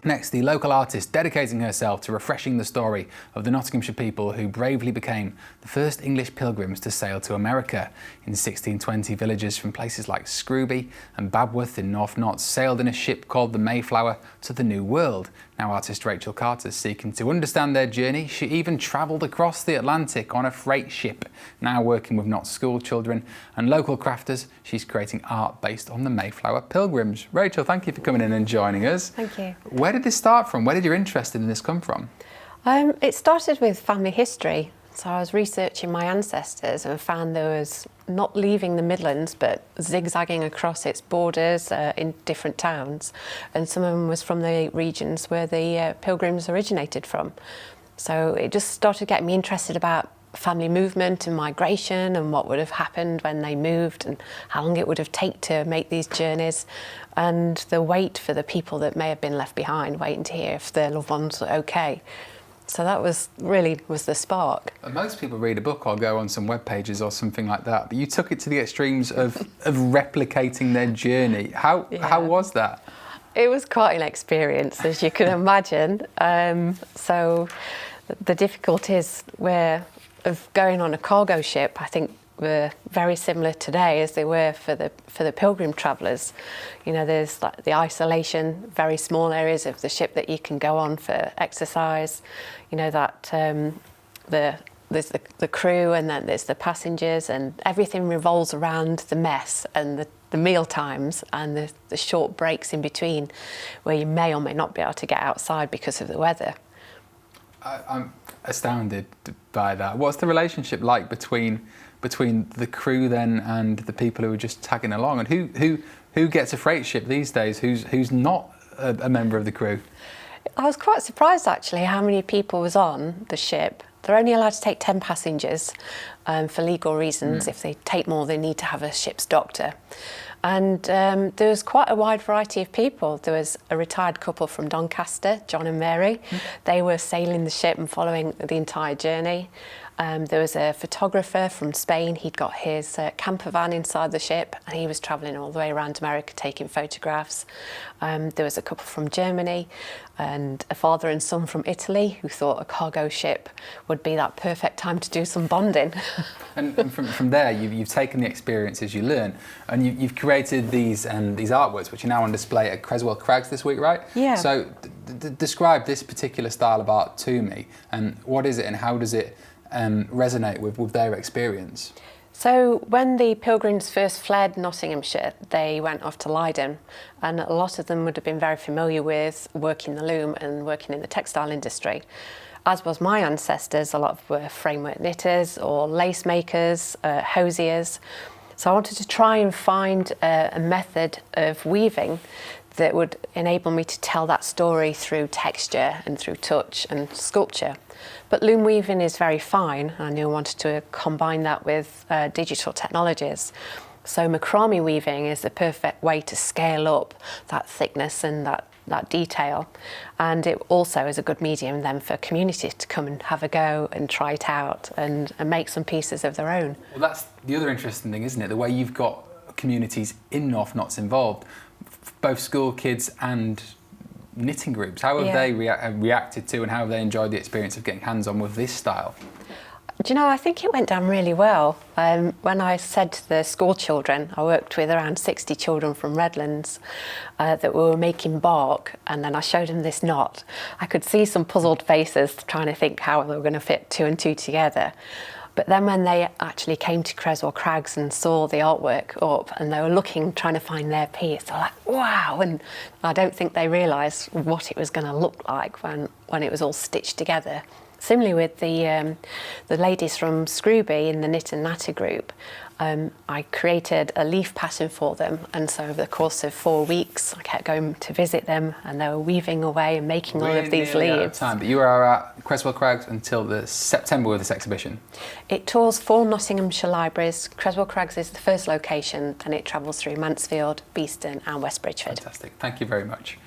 Next, the local artist dedicating herself to refreshing the story of the Nottinghamshire people who bravely became the first English pilgrims to sail to America. In 1620, villagers from places like Scrooby and Babworth in North Notts sailed in a ship called the Mayflower to the New World. Now artist Rachael Carter is seeking to understand their journey. She even travelled across the Atlantic on a freight ship. Now working with Notts school children and local crafters, she's creating art based on the Mayflower pilgrims. Rachael, thank you for coming in and joining us. Thank you. Where did this start from? Where did your interest in this come from? It started with family history. So I was researching my ancestors and found there was not leaving the Midlands but zigzagging across its borders in different towns, and some of them was from the regions where the pilgrims originated from. So it just started getting me interested about family movement and migration and what would have happened when they moved and how long it would have taken to make these journeys, and the wait for the people that may have been left behind, waiting to hear if their loved ones were okay. So that was the spark. Most people read a book or go on some web pages or something like that, but you took it to the extremes of replicating their journey. How was that? It was quite an experience, as you can imagine. So the difficulties of going on a cargo ship, I think, were very similar today as they were for the pilgrim travellers. You know, there's like the isolation, very small areas of the ship that you can go on for exercise. You know that there's the crew, and then there's the passengers, and everything revolves around the mess and the meal times and the short breaks in between, where you may or may not be able to get outside because of the weather. I'm astounded by that. What's the relationship like between the crew then and the people who are just tagging along? And who gets a freight ship these days? Who's not a member of the crew? I was quite surprised actually how many people was on the ship. They're only allowed to take 10 passengers for legal reasons. If they take more, they need to have a ship's doctor. And there was quite a wide variety of people. There was a retired couple from Doncaster, John and Mary. They were sailing the ship and following the entire journey. There was a photographer from Spain. He'd got his camper van inside the ship and he was travelling all the way around America taking photographs. There was a couple from Germany and a father and son from Italy who thought a cargo ship would be that perfect time to do some bonding. And from there, you've taken the experiences you learn and you've created these artworks which are now on display at Creswell Crags this week, right? Yeah. So describe this particular style of art to me, and what is it and how does it resonate with their experience? So when the pilgrims first fled Nottinghamshire, they went off to Leiden, and a lot of them would have been very familiar with working the loom and working in the textile industry. As was my ancestors, a lot were framework knitters or lace makers, hosiers. So I wanted to try and find a method of weaving that would enable me to tell that story through texture and through touch and sculpture. But loom weaving is very fine, and I knew I wanted to combine that with digital technologies. So macrame weaving is the perfect way to scale up that thickness and that detail. And it also is a good medium then for community to come and have a go and try it out and make some pieces of their own. Well, that's the other interesting thing, isn't it? The way you've got communities in North Notts involved, both school kids and knitting groups. How have they reacted to and how have they enjoyed the experience of getting hands-on with this style? Do you know, I think it went down really well. When I said to the school children, I worked with around 60 children from Redlands that were making bark, and then I showed them this knot. I could see some puzzled faces trying to think how they were going to fit two and two together. But then when they actually came to Creswell Crags and saw the artwork up and they were looking, trying to find their piece, they were like, wow! And I don't think they realised what it was going to look like when it was all stitched together. Similarly with the ladies from Scrooby in the Knit and Natter group, I created a leaf pattern for them, and so over the course of 4 weeks I kept going to visit them and they were weaving away and making all of these leaves. Out of time, but you are at Creswell Crags until the September with this exhibition. It tours 4 Nottinghamshire libraries. Creswell Crags is the first location, and it travels through Mansfield, Beeston and West Bridgford. Fantastic, thank you very much.